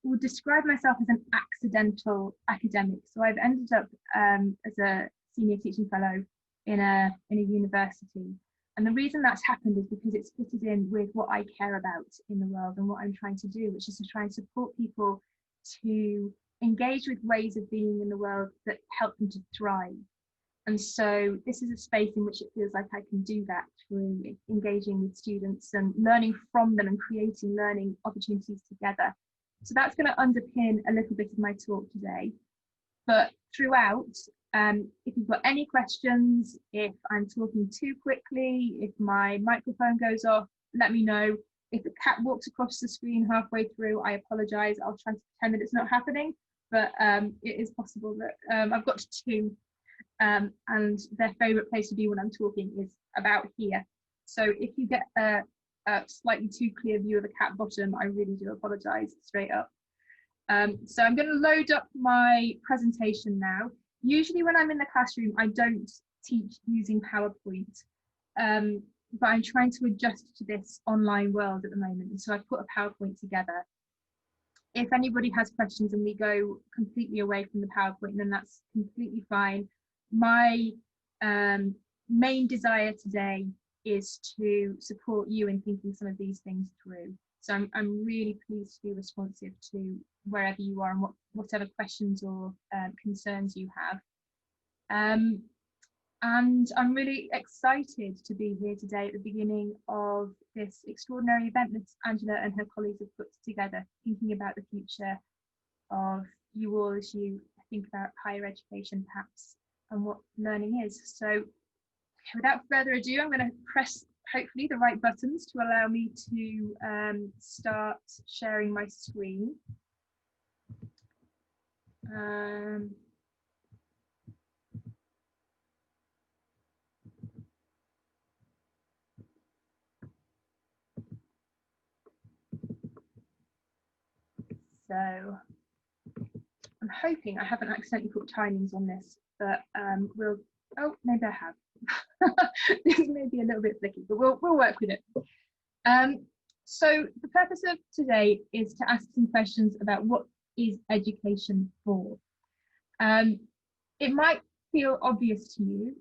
would describe myself as an accidental academic. So I've ended up as a senior teaching fellow in a university. And the reason that's happened is because it's fitted in with what I care about in the world and what I'm trying to do, which is to try and support people to engage with ways of being in the world that help them to thrive. And so this is a space in which it feels like I can do that through engaging with students and learning from them and creating learning opportunities together. So that's going to underpin a little bit of my talk today. But throughout, if you've got any questions, if I'm talking too quickly, if my microphone goes off, let me know. If a cat walks across the screen halfway through, I apologise. I'll try to pretend that it's not happening, but it is possible that I've got two. And their favourite place to be when I'm talking is about here. So if you get a slightly too clear view of the cat bottom, I really do apologise straight up. So I'm going to load up my presentation now. Usually when I'm in the classroom, I don't teach using PowerPoint, but I'm trying to adjust to this online world at the moment. And so I've put a PowerPoint together. If anybody has questions and we go completely away from the PowerPoint, then that's completely fine. My main desire today is to support you in thinking some of these things through. So I'm really pleased to be responsive to wherever you are and whatever questions or concerns you have. And I'm really excited to be here today at the beginning of this extraordinary event that Angela and her colleagues have put together, thinking about the future of you all as you think about higher education perhaps and what learning is. So without further ado, I'm going to press hopefully the right buttons to allow me to start sharing my screen. So I'm hoping I haven't accidentally put timings on this, but we'll, oh, maybe I have. This may be a little bit flicky, but we'll work with it. So the purpose of today is to ask some questions about what is education for. It might feel obvious to you.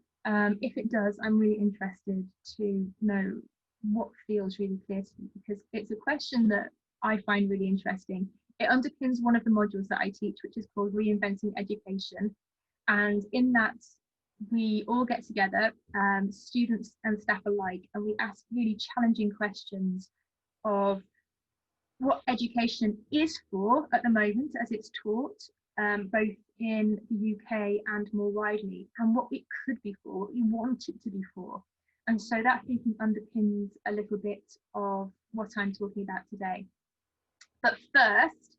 If it does, I'm really interested to know what feels really clear to you, because it's a question that I find really interesting. It underpins one of the modules that I teach, which is called Reinventing Education. And in that, we all get together, students and staff alike, and we ask really challenging questions of what education is for at the moment as it's taught, both in the UK and more widely, and what it could be for, what we want it to be for. And so that thinking underpins a little bit of what I'm talking about today. But first,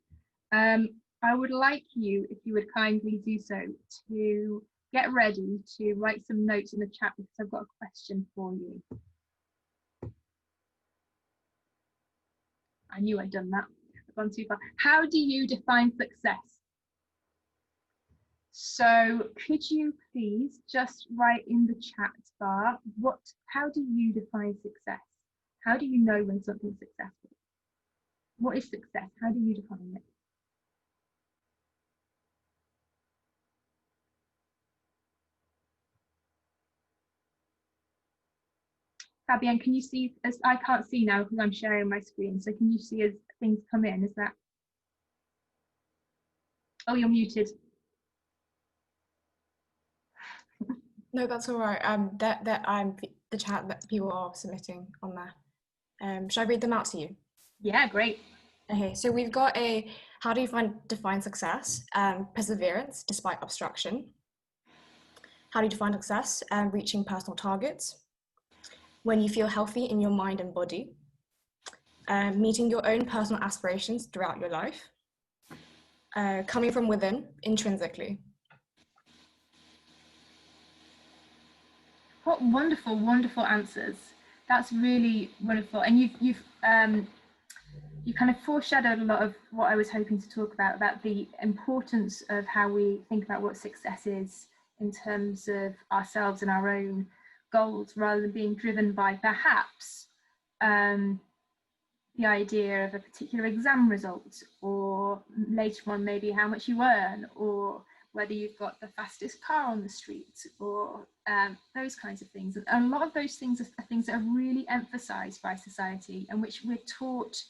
I would like you, if you would kindly do so, to get ready to write some notes in the chat, because I've got a question for you. I knew I'd done that. I've gone too far. How do you define success? So could you please just write in the chat bar, how do you define success? How do you know when something's successful? What is success? How do you define it? Fabienne, can you see, as I can't see now because I'm sharing my screen, so can you see as things come in? Is that? Oh, you're muted. No, that's all right. The chat that people are submitting on there. Should I read them out to you? Yeah, great. Okay, so we've got how do you define success? Perseverance despite obstruction. How do you define success? Reaching personal targets. When you feel healthy in your mind and body. Meeting your own personal aspirations throughout your life. Coming from within, intrinsically. What wonderful, wonderful answers. That's really wonderful. And you kind of foreshadowed a lot of what I was hoping to talk about the importance of how we think about what success is in terms of ourselves and our own goals, rather than being driven by perhaps the idea of a particular exam result, or later on maybe how much you earn, or whether you've got the fastest car on the street, or those kinds of things. And a lot of those things are things that are really emphasized by society and which we're taught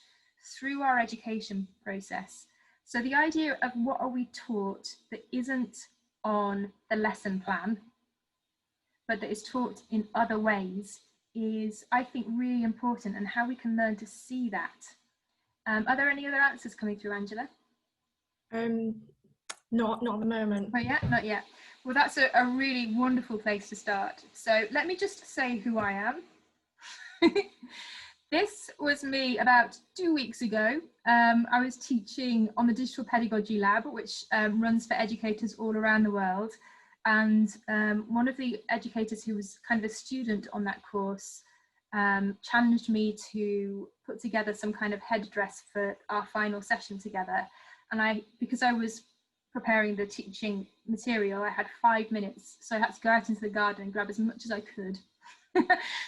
through our education process. So the idea of what are we taught that isn't on the lesson plan, but that is taught in other ways, is, I think, really important, and how we can learn to see that. Are there any other answers coming through, Angela? Not at the moment. Not yet? Not yet. Well, that's a really wonderful place to start. So let me just say who I am. This was me about 2 weeks ago. I was teaching on the Digital Pedagogy Lab, which runs for educators all around the world. And one of the educators who was kind of a student on that course challenged me to put together some kind of headdress for our final session together. And because I was preparing the teaching material, I had 5 minutes. So I had to go out into the garden and grab as much as I could.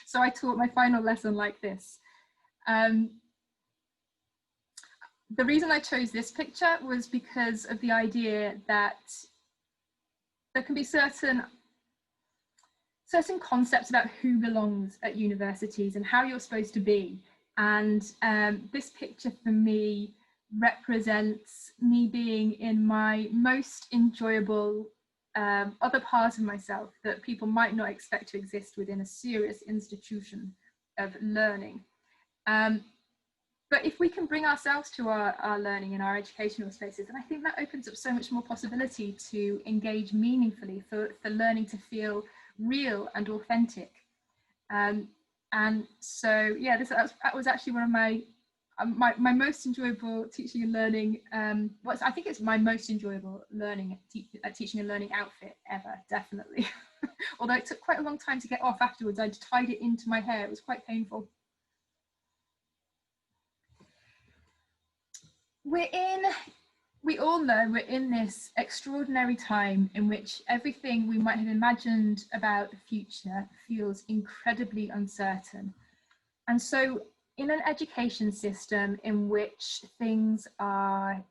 So I taught my final lesson like this. The reason I chose this picture was because of the idea that there can be certain concepts about who belongs at universities and how you're supposed to be. And this picture for me represents me being in my most enjoyable other part of myself that people might not expect to exist within a serious institution of learning. But if we can bring ourselves to our learning in our educational spaces, and I think that opens up so much more possibility to engage meaningfully, for learning to feel real and authentic. And so, yeah, that was actually one of my most enjoyable teaching and learning. I think it's my most enjoyable learning teaching and learning outfit ever, definitely. Although it took quite a long time to get off afterwards. I'd tied it into my hair. It was quite painful. We all know we're in this extraordinary time in which everything we might have imagined about the future feels incredibly uncertain. And so in an education system in which things are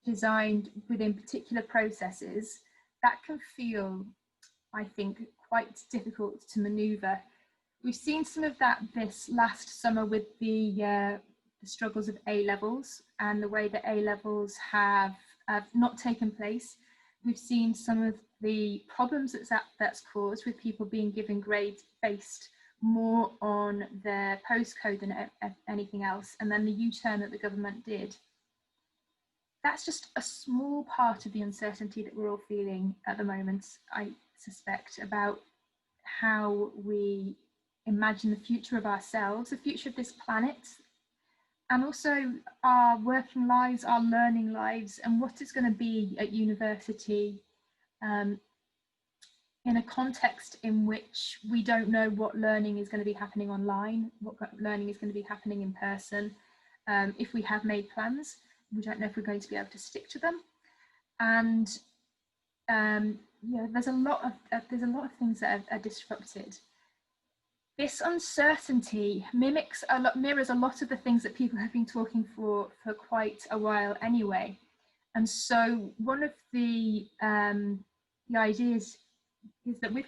designed within particular processes, that can feel, I think, quite difficult to maneuver. We've seen some of that this last summer with the struggles of A-levels and the way that A-levels have not taken place. We've seen some of the problems that's caused with people being given grades based more on their postcode than anything else, and then the U-turn that the government did. That's just a small part of the uncertainty that we're all feeling at the moment, I suspect, about how we imagine the future of ourselves, the future of this planet, and also our working lives, our learning lives, and what it's going to be at university in a context in which we don't know what learning is going to be happening online, what learning is going to be happening in person. If we have made plans, we don't know if we're going to be able to stick to them. And yeah, there's a lot of things that are disrupted. This uncertainty mirrors a lot of the things that people have been talking for quite a while anyway. And so one of the ideas is that with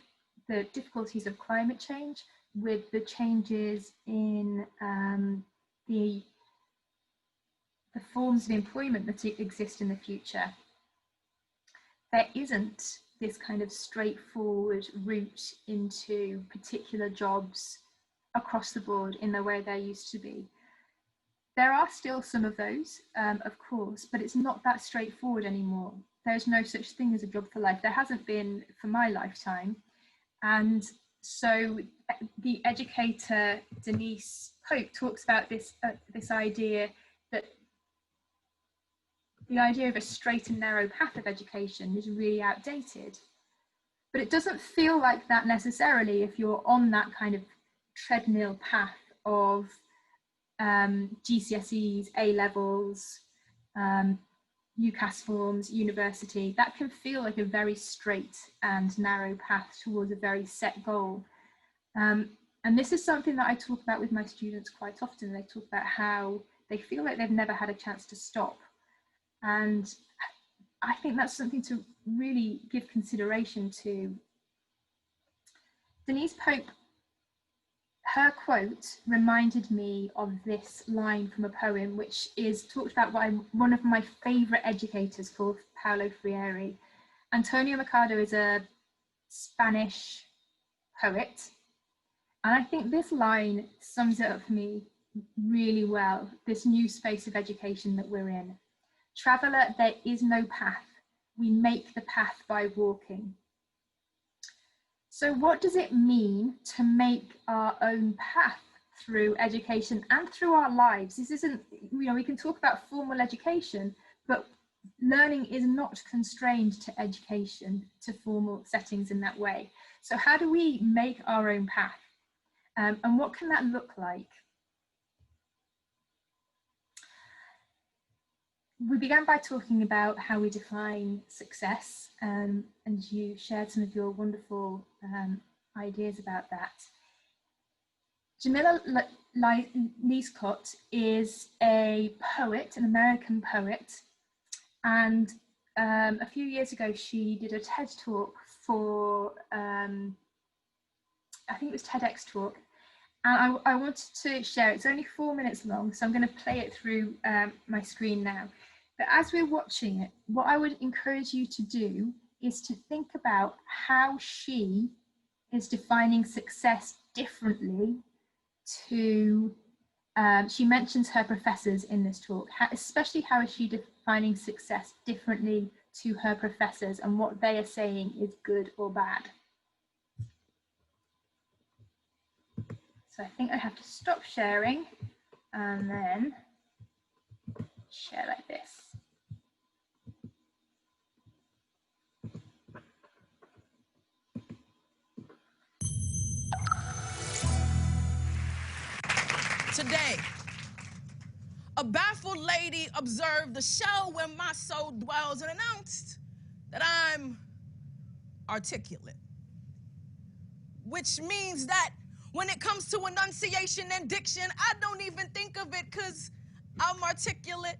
the difficulties of climate change, with the changes in the forms of employment that exist in the future, there isn't this kind of straightforward route into particular jobs across the board in the way there used to be. There are still some of those, of course, but it's not that straightforward anymore. There's no such thing as a job for life. There hasn't been for my lifetime. And so the educator, Denise Pope, talks about this idea that the idea of a straight and narrow path of education is really outdated. But it doesn't feel like that necessarily if you're on that kind of treadmill path of GCSEs, A-levels, UCAS forms, university. That can feel like a very straight and narrow path towards a very set goal. And this is something that I talk about with my students quite often. They talk about how they feel like they've never had a chance to stop. And I think that's something to really give consideration to. Denise Pope, her quote reminded me of this line from a poem, which is talked about by one of my favourite educators called Paulo Freire. Antonio Machado is a Spanish poet. And I think this line sums it up for me really well, this new space of education that we're in. Traveller, there is no path. We make the path by walking. So what does it mean to make our own path through education and through our lives? This isn't, you know, we can talk about formal education, but learning is not constrained to education, to formal settings in that way. So how do we make our own path? And what can that look like? We began by talking about how we define success, and you shared some of your wonderful ideas about that. Jamila Leescott is a poet, an American poet, and a few years ago she did a TED talk for, I think it was TEDx talk, and I wanted to share it. It's only 4 minutes long, so I'm going to play it through my screen now. But as we're watching it, what I would encourage you to do is to think about how she is defining success differently to, she mentions her professors in this talk, especially how is she defining success differently to her professors and what they are saying is good or bad. So I think I have to stop sharing and then share like this. Today, a baffled lady observed the shell where my soul dwells and announced that I'm articulate. Which means that when it comes to enunciation and diction, I don't even think of it because I'm articulate.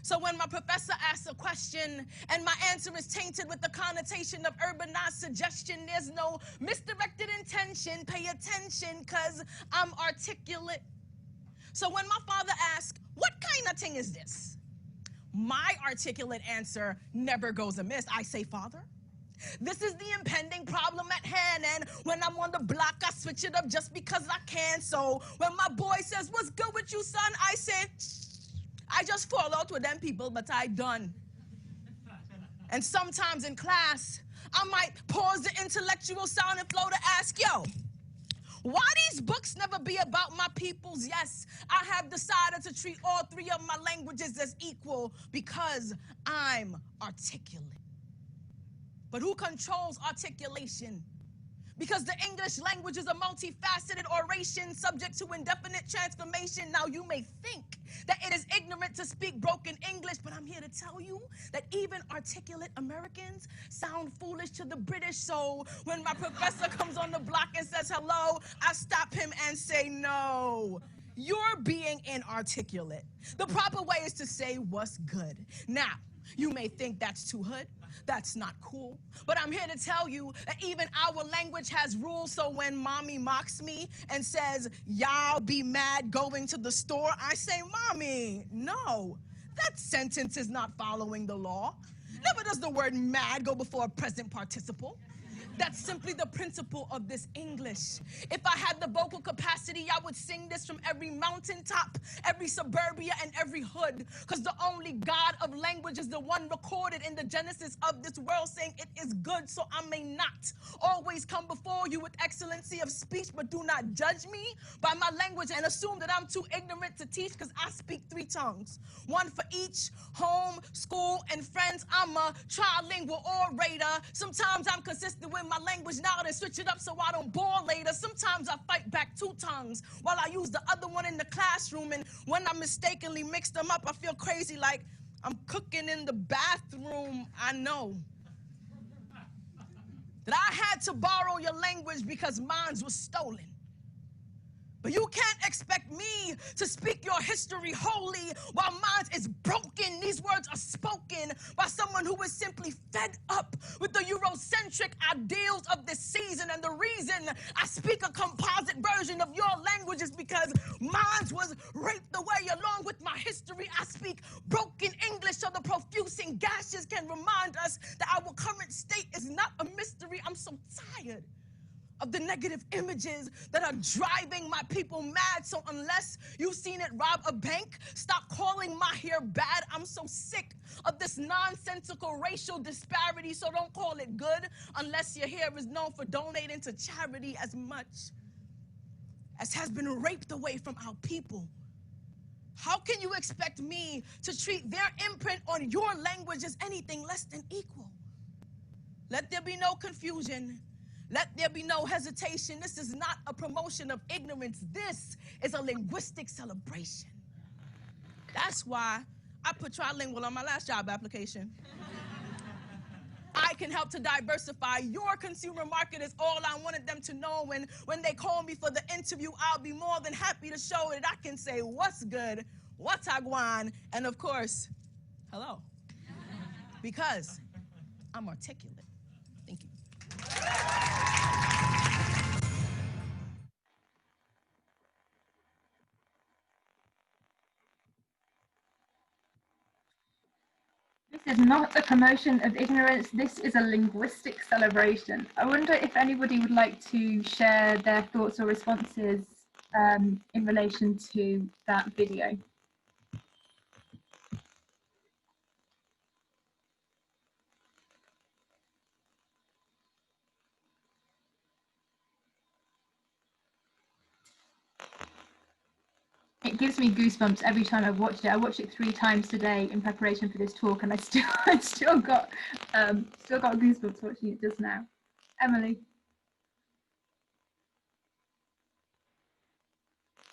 So when my professor asks a question and my answer is tainted with the connotation of urbanized suggestion, there's no misdirected intention. Pay attention because I'm articulate. So when my father asks, what kind of thing is this? My articulate answer never goes amiss. I say, Father, this is the impending problem at hand, and when I'm on the block, I switch it up just because I can. So when my boy says, what's good with you, son? I say, I just fall out with them people, but I done. And sometimes in class, I might pause the intellectual sound and flow to ask, yo, why these books never be about my peoples? Yes, I have decided to treat all three of my languages as equal because I'm articulate. But who controls articulation? Because the English language is a multifaceted oration subject to indefinite transformation. Now you may think that it is ignorant to speak broken English, but I'm here to tell you that even articulate Americans sound foolish to the British. So when my professor comes on the block and says hello, I stop him and say, no, you're being inarticulate. The proper way is to say what's good. Now, you may think that's too hood. That's not cool. But I'm here to tell you that even our language has rules. So when mommy mocks me and says, y'all be mad going to the store, I say, mommy, no, that sentence is not following the law. Never does the word mad go before a present participle. That's simply the principle of this English. If I had the vocal capacity, I would sing this from every mountaintop, every suburbia, and every hood, because the only God of language is the one recorded in the Genesis of this world, saying it is good, so I may not always come before you with excellency of speech, but do not judge me by my language and assume that I'm too ignorant to teach, because I speak 3 tongues, one for each, home, school, and friends. I'm a trilingual orator. Sometimes I'm consistent with my language now and switch it up so I don't bore later. Sometimes I fight back 2 tongues while I use the other one in the classroom, and when I mistakenly mix them up, I feel crazy like I'm cooking in the bathroom. I know that I had to borrow your language because mine was stolen. But you can't expect me to speak your history wholly while mine is broken. These words are spoken by someone who is simply fed up with the Eurocentric ideals of this season. And the reason I speak a composite version of your language is because mine was raped away along with my history. I speak broken English so the profusing gashes can remind us that our current state is not a mystery. I'm so tired of the negative images that are driving my people mad. So unless you've seen it rob a bank, stop calling my hair bad. I'm so sick of this nonsensical racial disparity, so don't call it good unless your hair is known for donating to charity as much as has been raped away from our people. How can you expect me to treat their imprint on your language as anything less than equal? Let there be no confusion. Let there be no hesitation. This is not a promotion of ignorance. This is a linguistic celebration. That's why I put trilingual on my last job application. I can help to diversify your consumer market is all I wanted them to know. When they call me for the interview, I'll be more than happy to show that I can say what's good, what's agwan, and of course, hello. Because I'm articulate. Thank you. This is not a promotion of ignorance. This is a linguistic celebration. I wonder if anybody would like to share their thoughts or responses in relation to that video. It gives me goosebumps every time I've watched it. I watched it 3 times today in preparation for this talk, and I still got goosebumps watching it just now. Emily.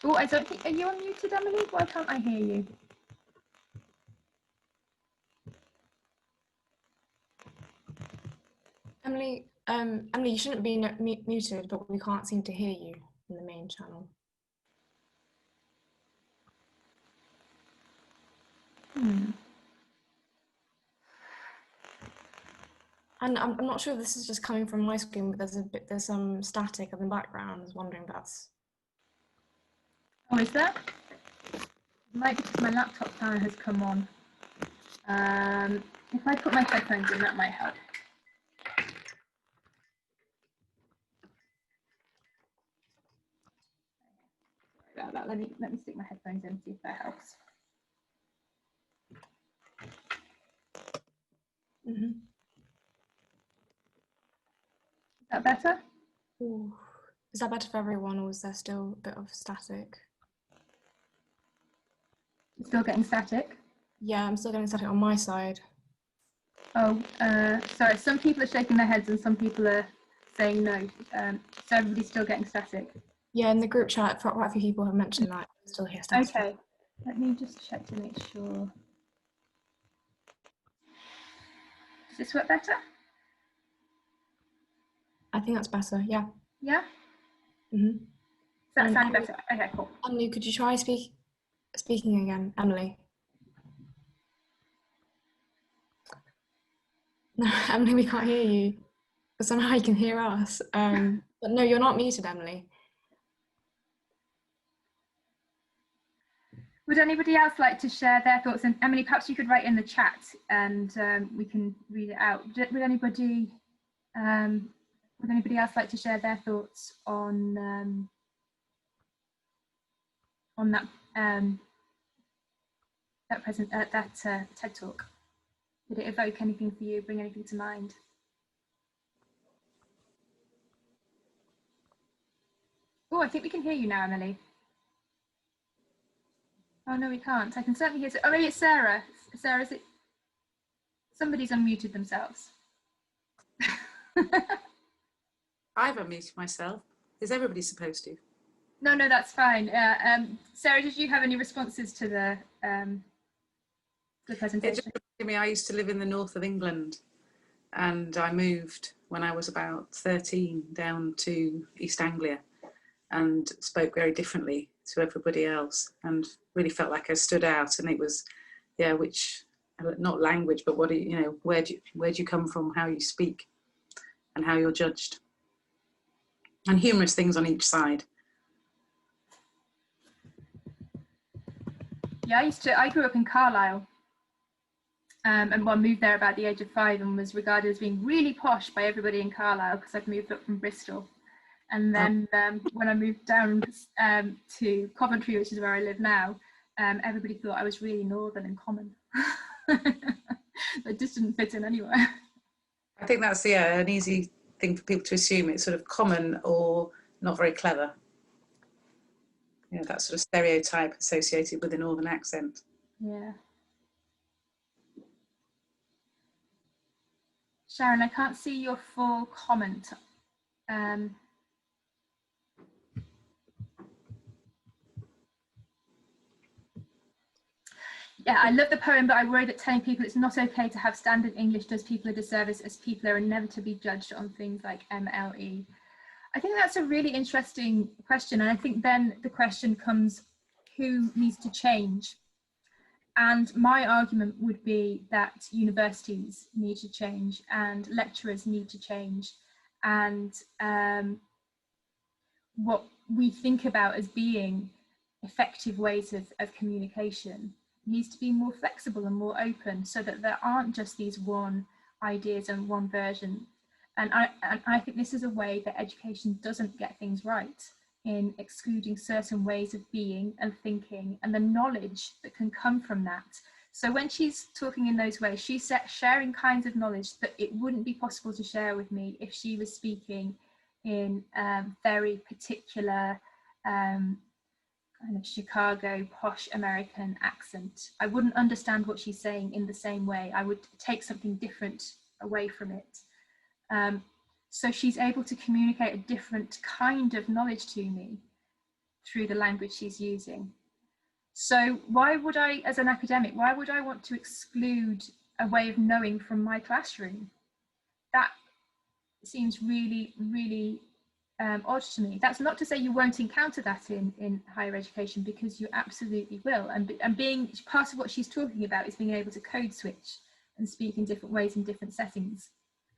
Oh, I don't think, are you unmuted, Emily? Why can't I hear you? Emily, Emily, you shouldn't be muted, but we can't seem to hear you in the main channel. And I'm not sure if this is just coming from my screen, but there's some static in the background. I was wondering if that's. Oh, is that? Might be because my laptop power has come on. If I put my headphones in, that might help. Sorry about that. Let me stick my headphones in, see if that helps. Mm-hmm. Is that better? Ooh. Is that better for everyone, or is there still a bit of static? You're still getting static? Yeah, I'm still getting static on my side. Oh, sorry. Some people are shaking their heads and some people are saying no. So everybody's still getting static? Yeah, in the group chat, quite a few people have mentioned that. I still hear static. Okay, let me just check to make sure. Does this work better? I think that's better, yeah. Yeah? Mm-hmm. Does that sound better? Okay, cool. Emily, could you try speaking again, Emily? No, Emily, we can't hear you. But somehow you can hear us. But no, you're not muted, Emily. Would anybody else like to share their thoughts? And Emily, perhaps you could write in the chat and we can read it out. Would anybody else like to share their thoughts on that TED talk? Did it evoke anything for you? Bring anything to mind? Oh, I think we can hear you now, Emily. Oh no, we can't. I can certainly hear. Oh, maybe it's Sarah. Sarah, is it? Somebody's unmuted themselves. I've unmuted myself. Is everybody supposed to? No, that's fine. Sarah, did you have any responses to the presentation? It just reminded me, I used to live in the north of England, and I moved when I was about 13 down to East Anglia, and spoke very differently to everybody else, and really felt like I stood out. And it was, yeah, which, not language, but what, you know, where do you come from, how you speak, and how you're judged, and humorous things on each side. Yeah, I grew up in Carlisle, and well, moved there about the age of 5, and was regarded as being really posh by everybody in Carlisle because I'd moved up from Bristol. And then when I moved down to Coventry, which is where I live now, everybody thought I was really northern and common. It just didn't fit in anywhere. I think that's, yeah, an easy thing for people to assume. It's sort of common or not very clever. You know, that sort of stereotype associated with a northern accent. Yeah. Sharon, I can't see your full comment. Yeah, I love the poem, but I worry that telling people it's not okay to have standard English does people a disservice, as people are inevitably judged on things like MLE. I think that's a really interesting question. And I think then the question comes, who needs to change? And my argument would be that universities need to change, and lecturers need to change, and what we think about as being effective ways of communication needs to be more flexible and more open, so that there aren't just these one ideas and one version. And I think this is a way that education doesn't get things right, in excluding certain ways of being and thinking and the knowledge that can come from that. So when she's talking in those ways, she's sharing kinds of knowledge that it wouldn't be possible to share with me if she was speaking in very particular kind of Chicago posh American accent. I wouldn't understand what she's saying in the same way. I would take something different away from it. So she's able to communicate a different kind of knowledge to me through the language she's using. So why would I, as an academic, why would I want to exclude a way of knowing from my classroom? That seems really, really odd to me. That's not to say you won't encounter that in higher education, because you absolutely will. And being part of what she's talking about is being able to code switch and speak in different ways in different settings.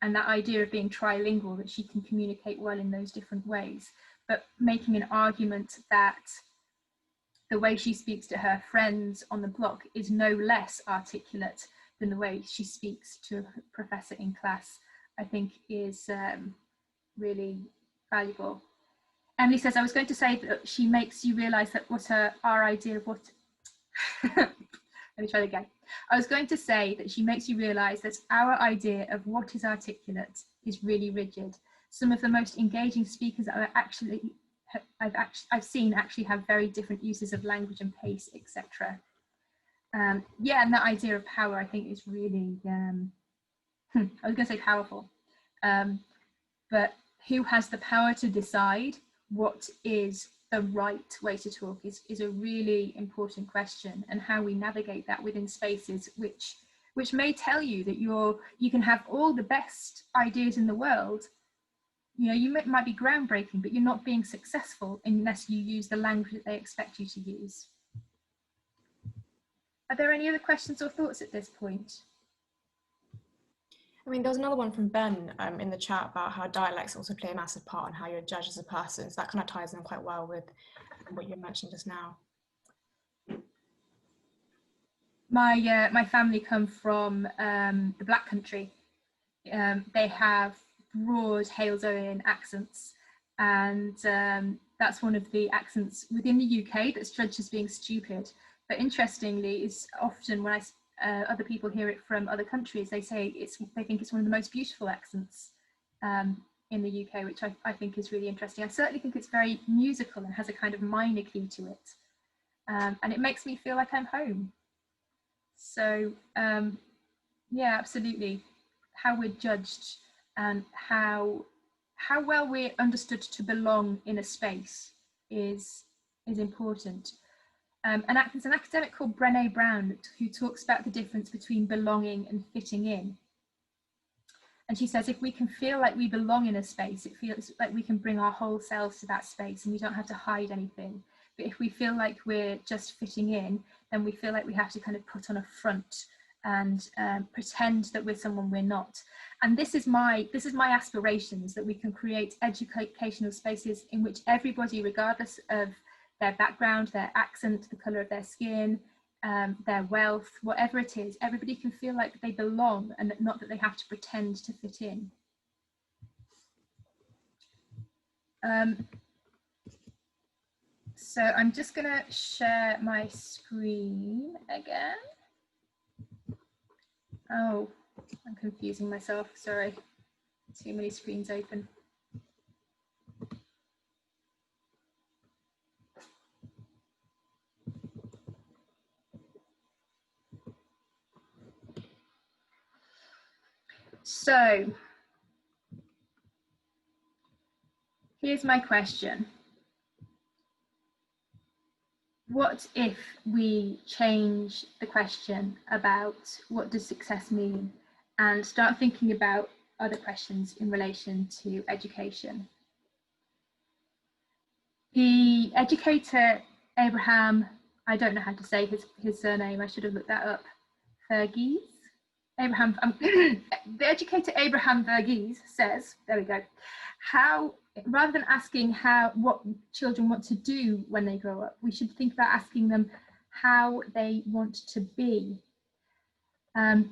And that idea of being trilingual, that she can communicate well in those different ways, but making an argument that the way she speaks to her friends on the block is no less articulate than the way she speaks to a professor in class, I think is really valuable. Emily says, I was going to say that she makes you realise that our idea of what... Let me try that again. I was going to say that she makes you realise that our idea of what is articulate is really rigid. Some of the most engaging speakers that I've seen actually have very different uses of language and pace, etc. Yeah, and that idea of power, I think, is really, I was going to say powerful, but who has the power to decide what is the right way to talk is a really important question, and how we navigate that within spaces which may tell you that you can have all the best ideas in the world. You know, you might be groundbreaking, but you're not being successful unless you use the language that they expect you to use. Are there any other questions or thoughts at this point? I mean, there was another one from Ben in the chat about how dialects also play a massive part in how you're judged as a person. So that kind of ties in quite well with what you mentioned just now. My family come from the Black Country. They have broad Halesoian accents, and that's one of the accents within the UK that's judged as being stupid. But interestingly, is often when other people hear it from other countries, they say they think it's one of the most beautiful accents in the UK, which I think is really interesting. I certainly think it's very musical and has a kind of minor key to it, and it makes me feel like I'm home. So yeah, absolutely, how we're judged and how well we're understood to belong in a space is important. There's an academic called Brené Brown who talks about the difference between belonging and fitting in. And she says, if we can feel like we belong in a space, it feels like we can bring our whole selves to that space and we don't have to hide anything. But if we feel like we're just fitting in, then we feel like we have to kind of put on a front and pretend that we're someone we're not. And this is my aspirations, that we can create educational spaces in which everybody, regardless of their background, their accent, the colour of their skin, their wealth, whatever it is, everybody can feel like they belong and not that they have to pretend to fit in. So I'm just going to share my screen again. Oh, I'm confusing myself, sorry. Too many screens open. So, here's my question. What if we change the question about what does success mean and start thinking about other questions in relation to education? The educator Abraham, I don't know how to say his surname, I should have looked that up, Verghese? Abraham, the educator Abraham Verghese says, there we go, rather than asking what children want to do when they grow up, we should think about asking them how they want to be. So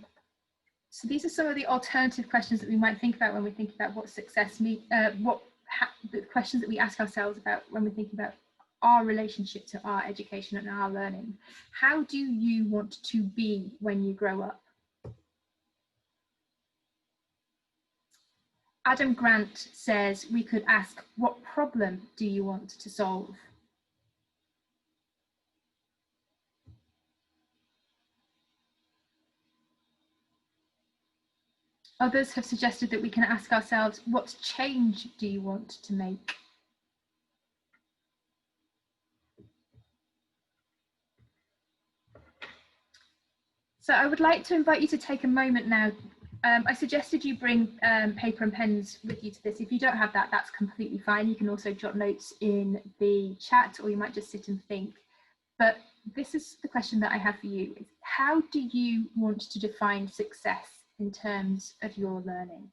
these are some of the alternative questions that we might think about when we think about what success means, the questions that we ask ourselves about when we think about our relationship to our education and our learning. How do you want to be when you grow up? Adam Grant says we could ask, what problem do you want to solve? Others have suggested that we can ask ourselves, what change do you want to make? So I would like to invite you to take a moment now. I suggested you bring paper and pens with you to this. If you don't have that, that's completely fine. You can also jot notes in the chat, or you might just sit and think. But this is the question that I have for you. How do you want to define success in terms of your learning?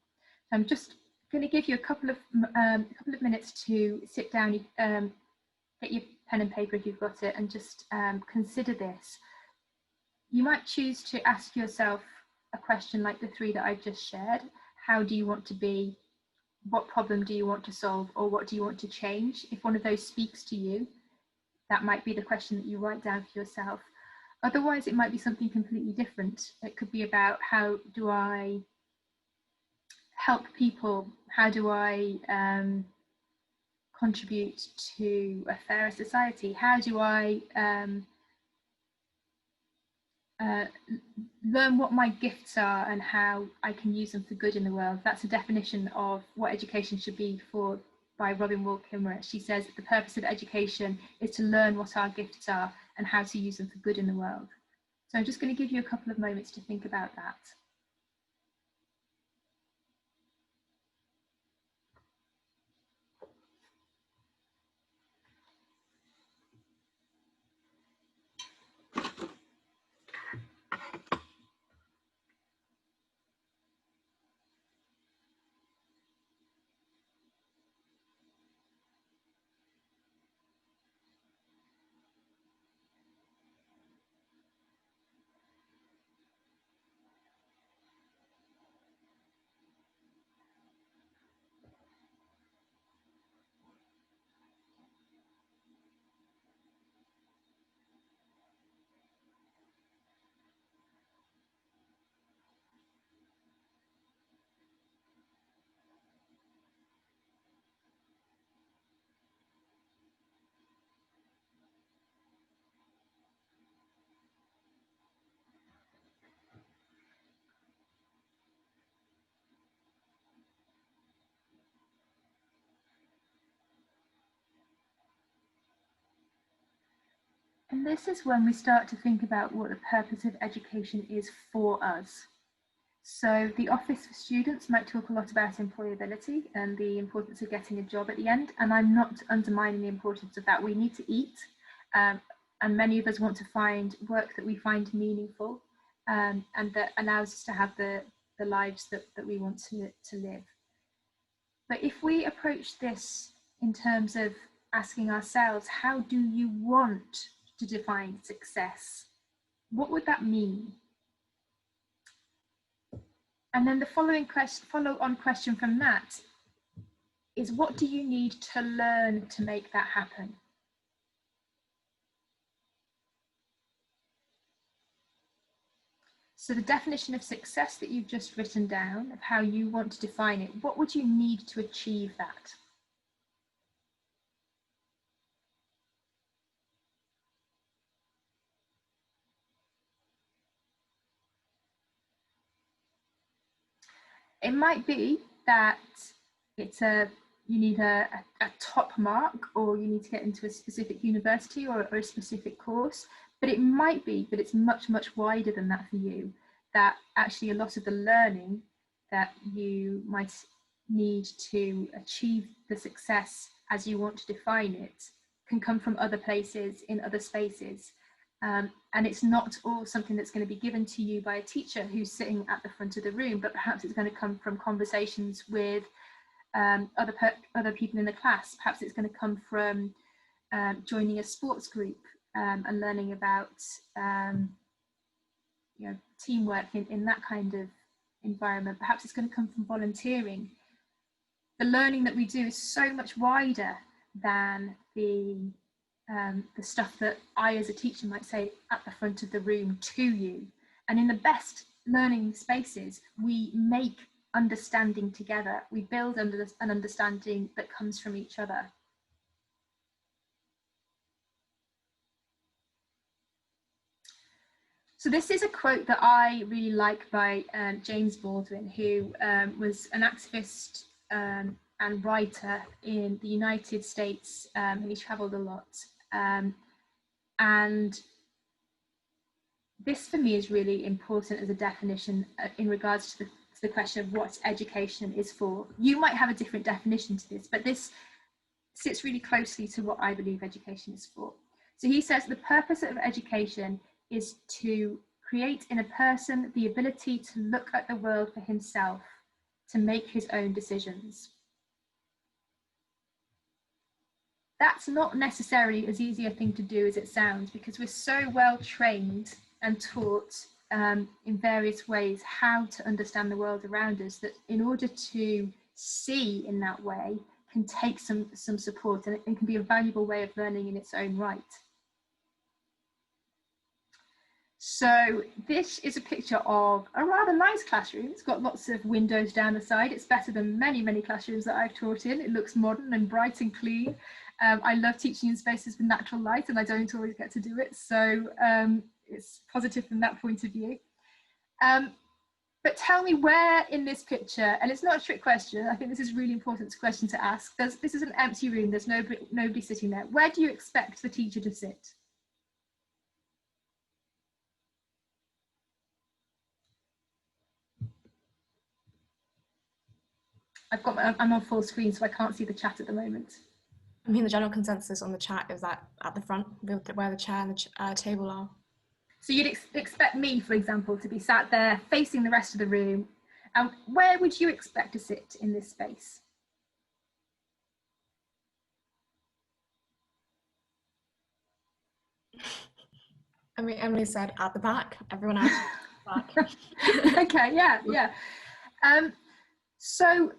So I'm just going to give you a couple of minutes to sit down, get your pen and paper if you've got it, and just consider this. You might choose to ask yourself a question like the three that I've just shared. How do you want to be? What problem do you want to solve? Or what do you want to change? If one of those speaks to you, that might be the question that you write down for yourself. Otherwise, it might be something completely different. It could be about, how do I help people? How do I contribute to a fairer society? How do I learn what my gifts are and how I can use them for good in the world? That's a definition of what education should be by Robin Wall Kimmerer. She says that the purpose of education is to learn what our gifts are and how to use them for good in the world. So I'm just going to give you a couple of moments to think about that. And this is when we start to think about what the purpose of education is for us. So the Office for Students might talk a lot about employability and the importance of getting a job at the end, and I'm not undermining the importance of that. We need to eat, and many of us want to find work that we find meaningful, and that allows us to have the lives that we want to live. But if we approach this in terms of asking ourselves, how do you want to define success? What would that mean? And then the follow-on question from that is, what do you need to learn to make that happen? So the definition of success that you've just written down, of how you want to define it, what would you need to achieve that? It might be that you need a top mark, or you need to get into a specific university or a specific course, but it might be that it's much, much wider than that for you, that actually a lot of the learning that you might need to achieve the success as you want to define it can come from other places, in other spaces. And it's not all something that's going to be given to you by a teacher who's sitting at the front of the room, but perhaps it's going to come from conversations with other people in the class. Perhaps it's going to come from joining a sports group and learning about teamwork in that kind of environment. Perhaps it's going to come from volunteering. The learning that we do is so much wider than the stuff that I as a teacher might say at the front of the room to you. And in the best learning spaces, we make understanding together. We build an understanding that comes from each other. So this is a quote that I really like by James Baldwin, who was an activist and writer in the United States, and he traveled a lot. And this for me is really important as a definition in regards to the question of what education is for. You might have a different definition to this, but this sits really closely to what I believe education is for. So he says the purpose of education is to create in a person the ability to look at the world for himself, to make his own decisions. That's not necessarily as easy a thing to do as it sounds, because we're so well trained and taught in various ways how to understand the world around us, that in order to see in that way can take some support, and it can be a valuable way of learning in its own right. So this is a picture of a rather nice classroom. It's got lots of windows down the side. It's better than many, many classrooms that I've taught in. It looks modern and bright and clean. I love teaching in spaces with natural light, and I don't always get to do it. So it's positive from that point of view. But tell me where in this picture, and it's not a trick question, I think this is a really important question to ask. This is an empty room, there's nobody sitting there. Where do you expect the teacher to sit? I'm on full screen, so I can't see the chat at the moment. I mean, the general consensus on the chat is that at the front, where the chair and the table are. So you'd expect me, for example, to be sat there facing the rest of the room. Where would you expect to sit in this space? I mean, Emily said at the back, everyone else at the back. Okay, yeah. So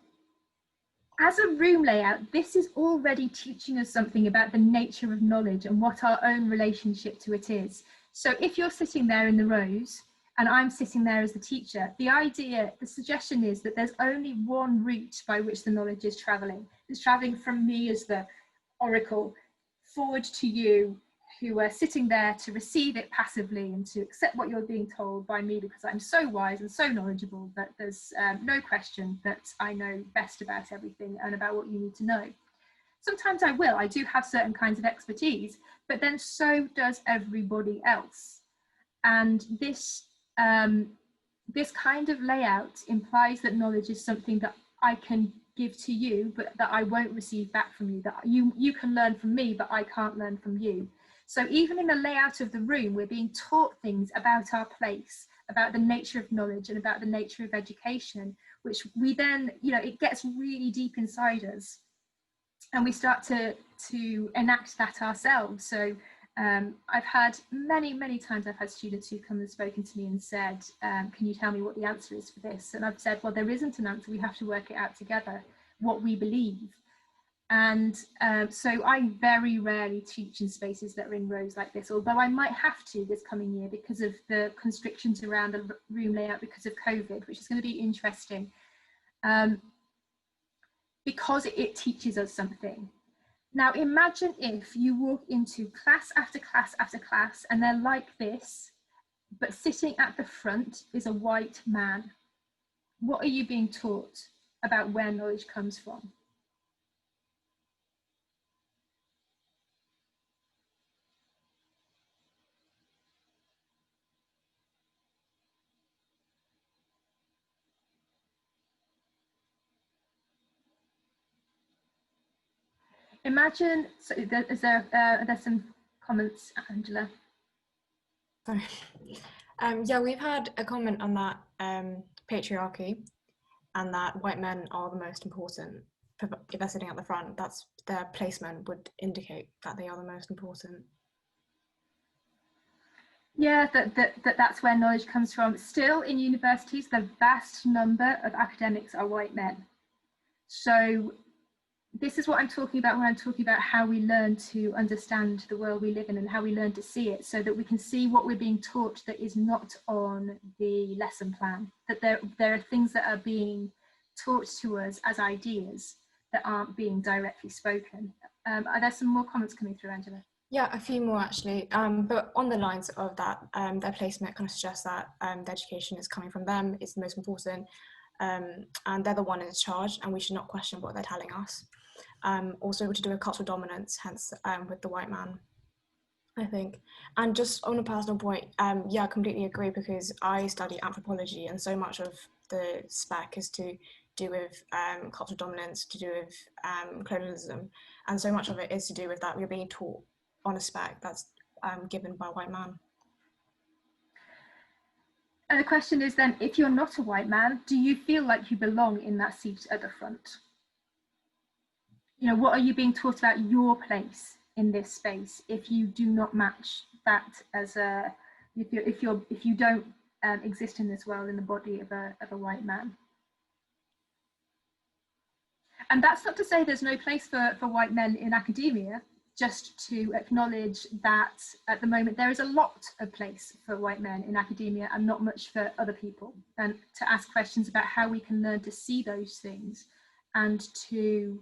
as a room layout, this is already teaching us something about the nature of knowledge and what our own relationship to it is. So if you're sitting there in the rows and I'm sitting there as the teacher, the suggestion is that there's only one route by which the knowledge is traveling. It's traveling from me as the oracle forward to you, who are sitting there to receive it passively and to accept what you're being told by me, because I'm so wise and so knowledgeable that there's no question that I know best about everything and about what you need to know. Sometimes I do have certain kinds of expertise, but then so does everybody else. And this this kind of layout implies that knowledge is something that I can give to you, but that I won't receive back from you, that you can learn from me, but I can't learn from you. So even in the layout of the room, we're being taught things about our place, about the nature of knowledge and about the nature of education, which we then, it gets really deep inside us, and we start to enact that ourselves. So I've had many times I've had students who come and spoken to me and said, can you tell me what the answer is for this? And I've said, well, there isn't an answer, we have to work it out together, what we believe. And so I very rarely teach in spaces that are in rows like this, although I might have to this coming year because of the constrictions around the room layout because of COVID, which is going to be interesting, because it teaches us something. Now imagine if you walk into class after class after class and they're like this, but sitting at the front is a white man. What are you being taught about where knowledge comes from? Imagine, so there's some comments, Angela. Sorry. Yeah, we've had a comment on that patriarchy, and that white men are the most important. If they're sitting at the front, that's their placement would indicate that they are the most important. Yeah, that's where knowledge comes from. Still, in universities, the vast number of academics are white men. So this is what I'm talking about when I'm talking about how we learn to understand the world we live in and how we learn to see it, so that we can see what we're being taught that is not on the lesson plan, that there are things that are being taught to us as ideas that aren't being directly spoken. Are there some more comments coming through, Angela? Yeah, a few more actually, but on the lines of that, their placement kind of suggests that the education is coming from them, it's the most important, and they're the one in charge, and we should not question what they're telling us. Also to do with cultural dominance, hence with the white man, I think. And just on a personal point, yeah, I completely agree, because I study anthropology, and so much of the spec is to do with cultural dominance, to do with colonialism, and so much of it is to do with that we're being taught on a spec that's given by a white man. And the question is then, if you're not a white man, do you feel like you belong in that seat at the front? What are you being taught about your place in this space if you do not match that as a, if you don't exist in this world in the body of a white man? And that's not to say there's no place for white men in academia, just to acknowledge that at the moment there is a lot of place for white men in academia and not much for other people, and to ask questions about how we can learn to see those things and to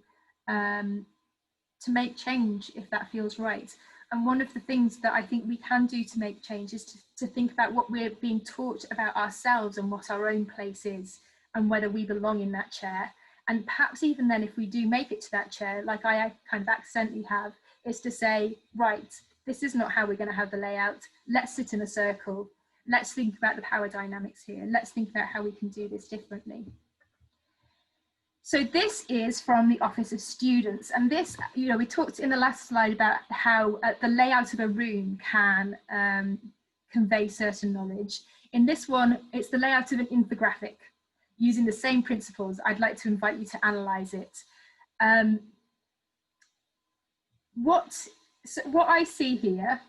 make change if that feels right. And one of the things that I think we can do to make change is to think about what we're being taught about ourselves and what our own place is and whether we belong in that chair. And perhaps even then, if we do make it to that chair, like I kind of accidentally have, is to say, right, this is not how we're going to have the layout. Let's sit in a circle. Let's think about the power dynamics here. Let's think about how we can do this differently. So this is from the Office of Students. And this, we talked in the last slide about how the layout of a room can convey certain knowledge. In this one, it's the layout of an infographic. Using the same principles, I'd like to invite you to analyse it. What I see here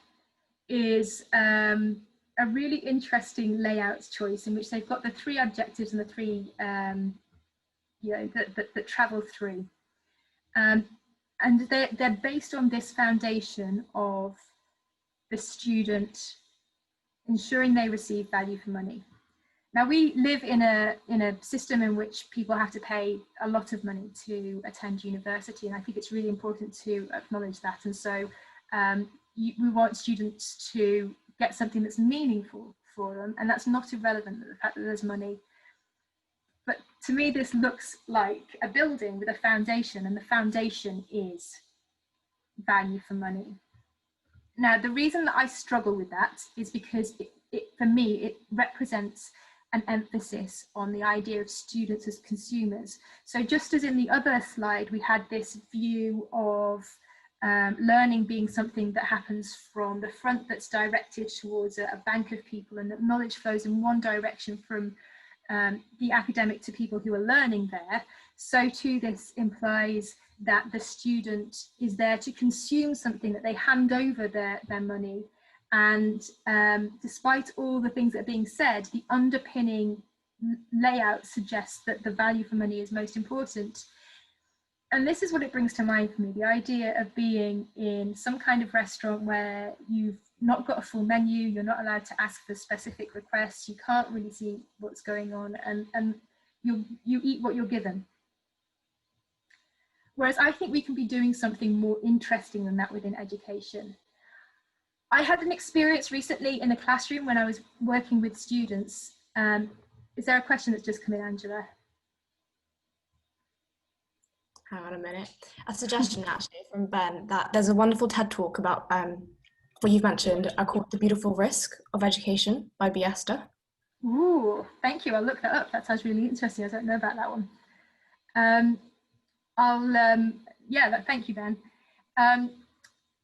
is a really interesting layout choice in which they've got the three objectives and the three, that travel through. And they're based on this foundation of the student ensuring they receive value for money. Now, we live in a system in which people have to pay a lot of money to attend university, and I think it's really important to acknowledge that. And so we want students to get something that's meaningful for them, and that's not irrelevant, the fact that there's money. But to me, this looks like a building with a foundation, and the foundation is value for money. Now, the reason that I struggle with that is because for me, it represents an emphasis on the idea of students as consumers. So just as in the other slide, we had this view of learning being something that happens from the front, that's directed towards a bank of people, and that knowledge flows in one direction from the academic to people who are learning there, so too this implies that the student is there to consume something, that they hand over their money. And despite all the things that are being said, the underpinning layout suggests that the value for money is most important. And this is what it brings to mind for me, the idea of being in some kind of restaurant where you've not got a full menu, you're not allowed to ask for specific requests, you can't really see what's going on, and you eat what you're given. Whereas I think we can be doing something more interesting than that within education. I had an experience recently in a classroom when I was working with students. Is there a question that's just come in, Angela? Hang on a minute. A suggestion actually from Ben, that there's a wonderful TED talk about what you've mentioned, called The Beautiful Risk of Education by B. Esther. Ooh, thank you. I'll look that up. That sounds really interesting. I don't know about that one. Thank you, Ben.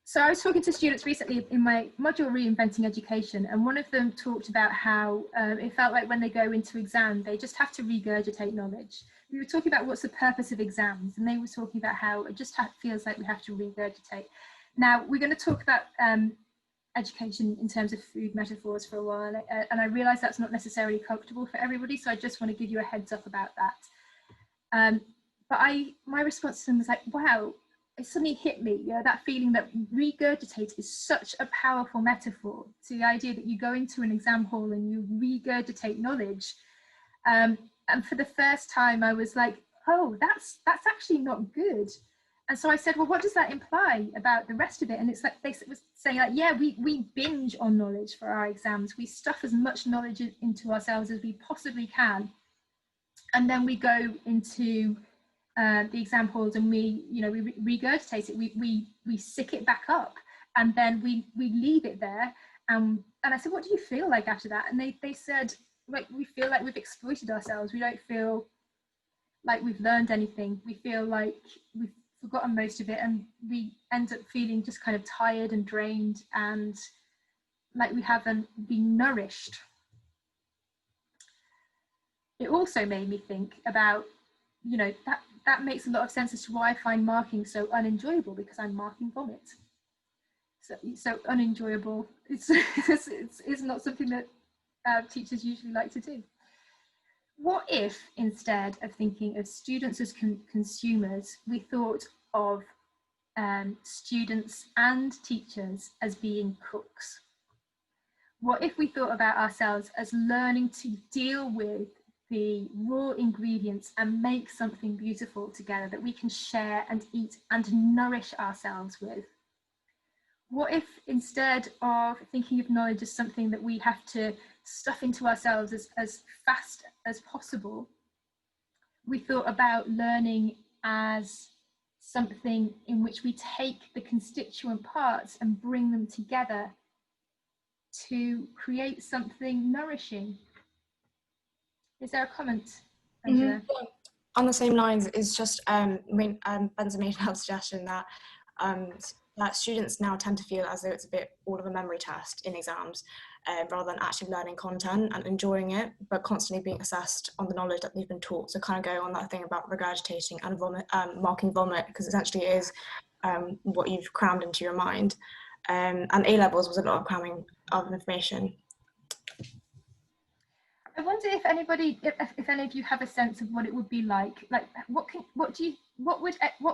So I was talking to students recently in my module Reinventing Education, and one of them talked about how it felt like when they go into exam, they just have to regurgitate knowledge. We were talking about what's the purpose of exams, and they were talking about how it just feels like we have to regurgitate. Now, we're going to talk about education in terms of food metaphors for a while, and I realise that's not necessarily comfortable for everybody, so I just want to give you a heads up about that. But my response to them was like, wow, it suddenly hit me, you know, that feeling that regurgitate is such a powerful metaphor to the idea that you go into an exam hall and you regurgitate knowledge. And for the first time, I was like, oh, that's actually not good. And so I said, well, what does that imply about the rest of it? And it's like they was saying, like, yeah, we binge on knowledge for our exams. We stuff as much knowledge into ourselves as we possibly can. And then we go into the exam halls and we regurgitate it. We sick it back up, and then we leave it there. And I said, what do you feel like after that? And they said, like, we feel like we've exploited ourselves. We don't feel like we've learned anything. We feel like we've forgotten most of it, and we end up feeling just kind of tired and drained, and like we haven't been nourished. It also made me think about, you know, that makes a lot of sense as to why I find marking so unenjoyable, because I'm marking vomit. So unenjoyable. It's not something that teachers usually like to do. What if, instead of thinking of students as consumers, we thought of students and teachers as being cooks? What if we thought about ourselves as learning to deal with the raw ingredients and make something beautiful together that we can share and eat and nourish ourselves with? What if, instead of thinking of knowledge as something that we have to stuff into ourselves as fast as possible, we thought about learning as something in which we take the constituent parts and bring them together to create something nourishing? Is there a comment, Angela? Mm-hmm. On the same lines, is just Ben's made a suggestion that that students now tend to feel as though it's a bit all of a memory test in exams, rather than actually learning content and enjoying it, but constantly being assessed on the knowledge that they've been taught. So kind of go on that thing about regurgitating and marking vomit, because essentially it is what you've crammed into your mind. And A-levels was a lot of cramming of information. I wonder if any of you have a sense of what it would be like what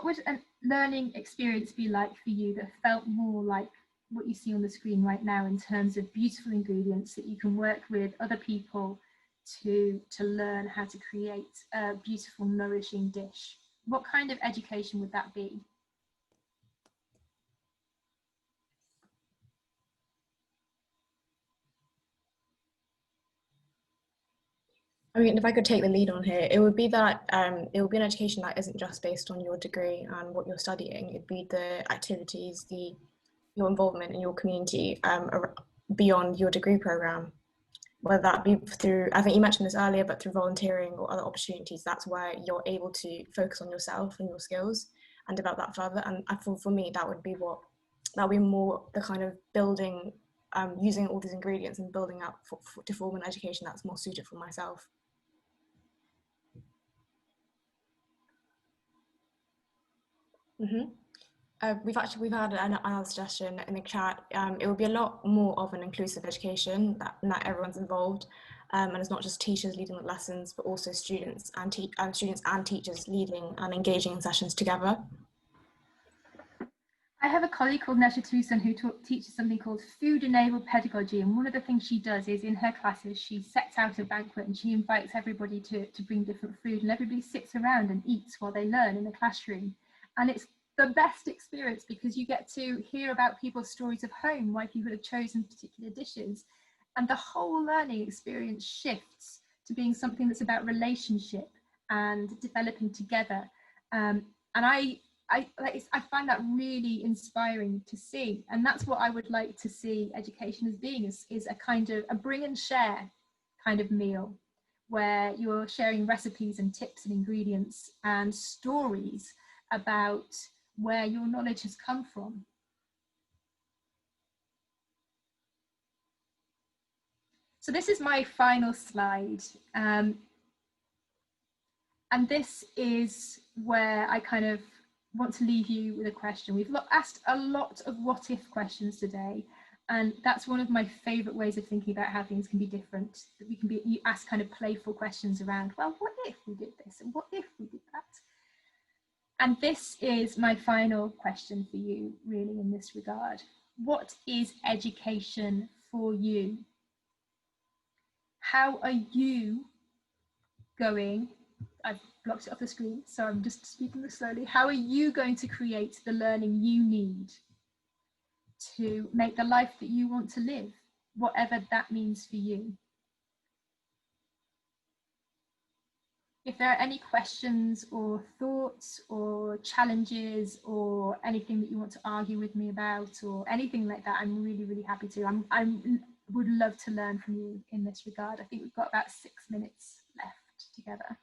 would a learning experience be like for you that felt more like what you see on the screen right now, in terms of beautiful ingredients that you can work with other people to learn how to create a beautiful, nourishing dish? What kind of education would that be? I mean, if I could take the lead on here, it would be that it would be an education that isn't just based on your degree and what you're studying. It'd be the activities, your involvement in your community beyond your degree program. whether that be through, I think you mentioned this earlier, but through volunteering or other opportunities, that's where you're able to focus on yourself and your skills and develop that further. And for me, that would be more the kind of building, using all these ingredients and building up to form an education that's more suited for myself. We've had another suggestion in the chat. It would be a lot more of an inclusive education that everyone's involved, and it's not just teachers leading the lessons, but also students and teachers leading and engaging in sessions together. I have a colleague called Nesha Tucson who teaches something called food-enabled pedagogy, and one of the things she does is in her classes she sets out a banquet and she invites everybody to bring different food, and everybody sits around and eats while they learn in the classroom. And it's the best experience because you get to hear about people's stories of home, why people have chosen particular dishes, and the whole learning experience shifts to being something that's about relationship and developing together. And I find that really inspiring to see, and that's what I would like to see education as being, is a kind of a bring and share kind of meal where you're sharing recipes and tips and ingredients and stories about where your knowledge has come from. So this is my final slide. And this is where I kind of want to leave you with a question. We've asked a lot of what if questions today, and that's one of my favorite ways of thinking about how things can be different. That you ask kind of playful questions around, well, what if we did this and what if we did that? And this is my final question for you, really, in this regard. What is education for you? How are you going? I've blocked it off the screen, so I'm just speaking this slowly. How are you going to create the learning you need to make the life that you want to live, whatever that means for you? If there are any questions or thoughts or challenges or anything that you want to argue with me about or anything like that, I'm really, really happy to. I would love to learn from you in this regard. I think we've got about 6 minutes left together.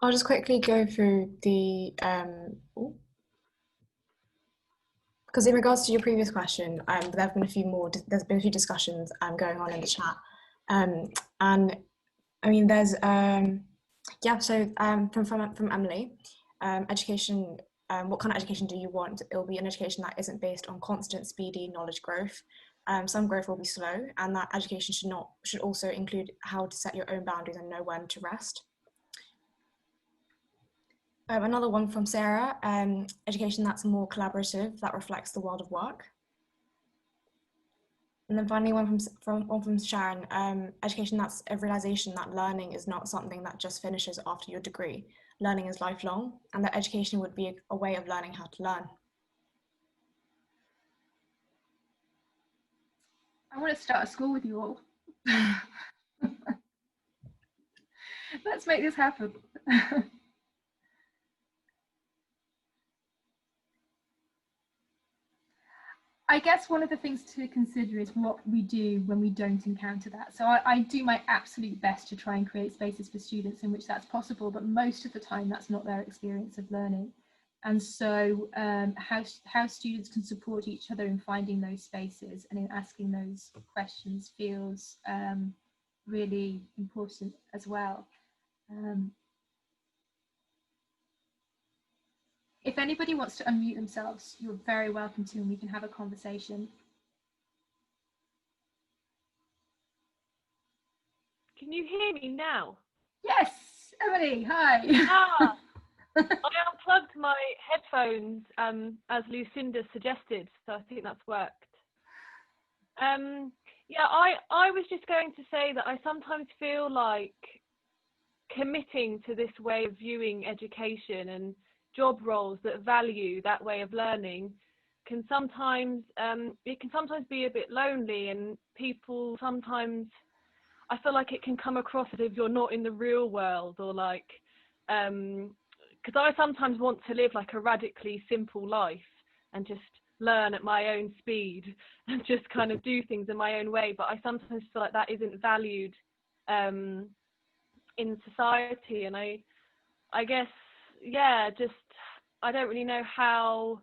I'll just quickly go through the, because in regards to your previous question, there's been a few discussions going on in the chat. And I mean, there's, from Emily, education, what kind of education do you want? It'll be an education that isn't based on constant, speedy knowledge growth. Some growth will be slow, and that education should also include how to set your own boundaries and know when to rest. Another one from Sarah, education that's more collaborative, that reflects the world of work. And then finally, one from Sharon, education that's a realization that learning is not something that just finishes after your degree. Learning is lifelong, and that education would be a way of learning how to learn. I want to start a school with you all. Let's make this happen. I guess one of the things to consider is what we do when we don't encounter that. So I do my absolute best to try and create spaces for students in which that's possible, but most of the time that's not their experience of learning. And so how students can support each other in finding those spaces and in asking those questions feels really important as well. If anybody wants to unmute themselves, you're very welcome to, and we can have a conversation. Can you hear me now? Yes, Emily, hi. Ah, I unplugged my headphones as Lucinda suggested, so I think that's worked. Yeah, I was just going to say that I sometimes feel like committing to this way of viewing education and job roles that value that way of learning can sometimes be a bit lonely, and people sometimes, I feel like it can come across as if you're not in the real world, or like because I sometimes want to live like a radically simple life and just learn at my own speed and just kind of do things in my own way. But I sometimes feel like that isn't valued in society. And I guess, yeah, just I don't really know how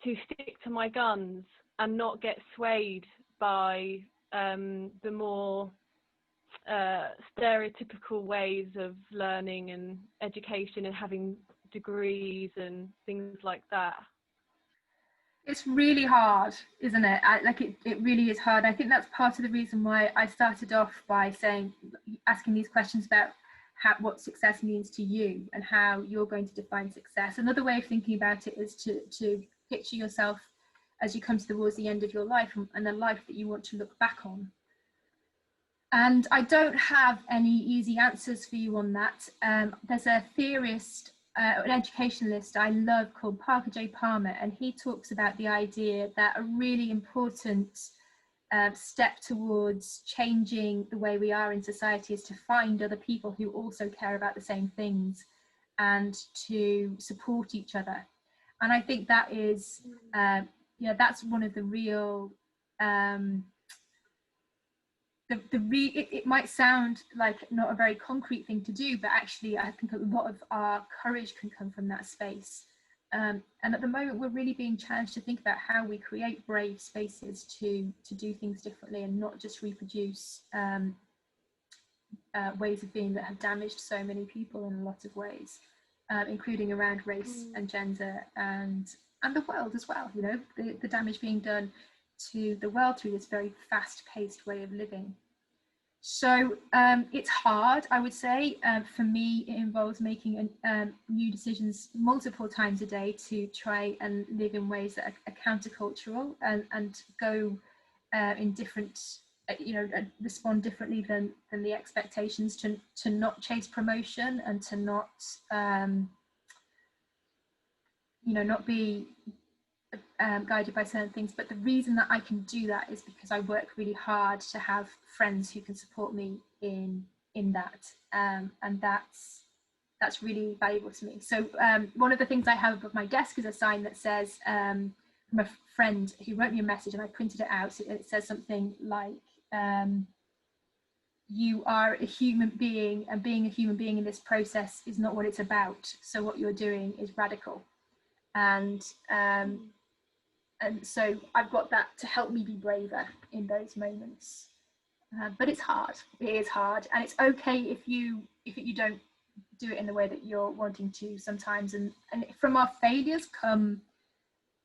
to stick to my guns and not get swayed by the more stereotypical ways of learning and education and having degrees and things like that. It's really hard, isn't it? It really is hard. I think that's part of the reason why I started off by asking these questions about what success means to you and how you're going to define success. Another way of thinking about it is to picture yourself as you come towards the end of your life and a life that you want to look back on. And I don't have any easy answers for you on that. There's a theorist, an educationalist I love called Parker J. Palmer, and he talks about the idea that a really important step towards changing the way we are in society is to find other people who also care about the same things and to support each other. And I think that is, that's one of the real, it might sound like not a very concrete thing to do, but actually I think a lot of our courage can come from that space. And at the moment, we're really being challenged to think about how we create brave spaces to do things differently and not just reproduce ways of being that have damaged so many people in a lot of ways, including around race and gender and the world as well. You know, the damage being done to the world through this very fast-paced way of living. So it's hard, I would say. For me, it involves making new decisions multiple times a day to try and live in ways that are countercultural and go in different, respond differently than the expectations, to not chase promotion and to not, not be guided by certain things. But the reason that I can do that is because I work really hard to have friends who can support me in that, and that's really valuable to me. So one of the things I have above my desk is a sign that says, from a friend who wrote me a message, and I printed it out. So it says something like, you are a human being, and being a human being in this process is not what it's about. So what you're doing is radical. And so I've got that to help me be braver in those moments. But it's hard. It is hard, and it's okay if you don't do it in the way that you're wanting to sometimes. And from our failures come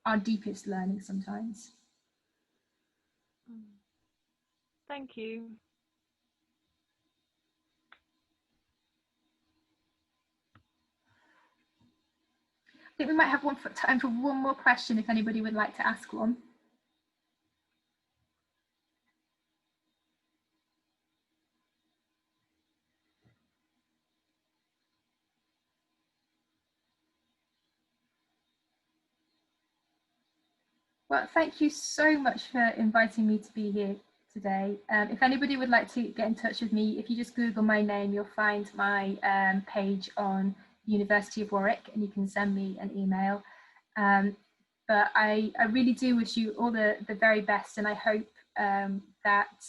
our deepest learning sometimes. Thank you. I think we might have time for one more question if anybody would like to ask one. Well, thank you so much for inviting me to be here today. If anybody would like to get in touch with me, if you just Google my name, you'll find my page on University of Warwick, and you can send me an email. But I really do wish you all the very best, and I hope that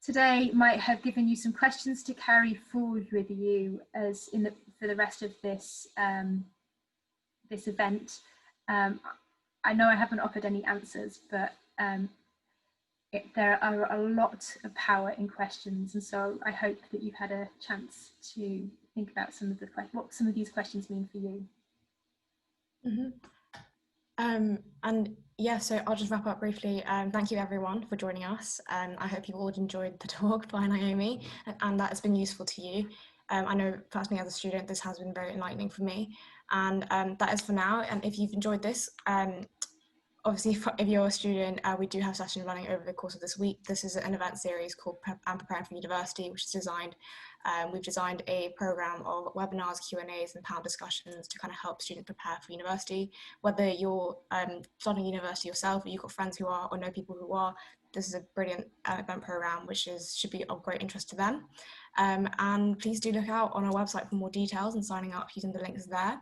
today might have given you some questions to carry forward with you as for the rest of this this event. I know I haven't offered any answers, but there are a lot of power in questions, and so I hope that you've had a chance to think about what some of these questions mean for you. And yeah, so I'll just wrap up briefly. Thank you everyone for joining us. I hope you all enjoyed the talk by Naomi, and that has been useful to you. I know personally as a student, this has been very enlightening for me. And that is for now. And if you've enjoyed this, obviously if you're a student, we do have sessions running over the course of this week. This is an event series called I'm Preparing for University, which is designed, we've designed a program of webinars, Q&As and panel discussions to kind of help students prepare for university. Whether you're starting university yourself, or you've got friends who are, or know people who are, this is a brilliant event program which should be of great interest to them. And please do look out on our website for more details and signing up using the links there.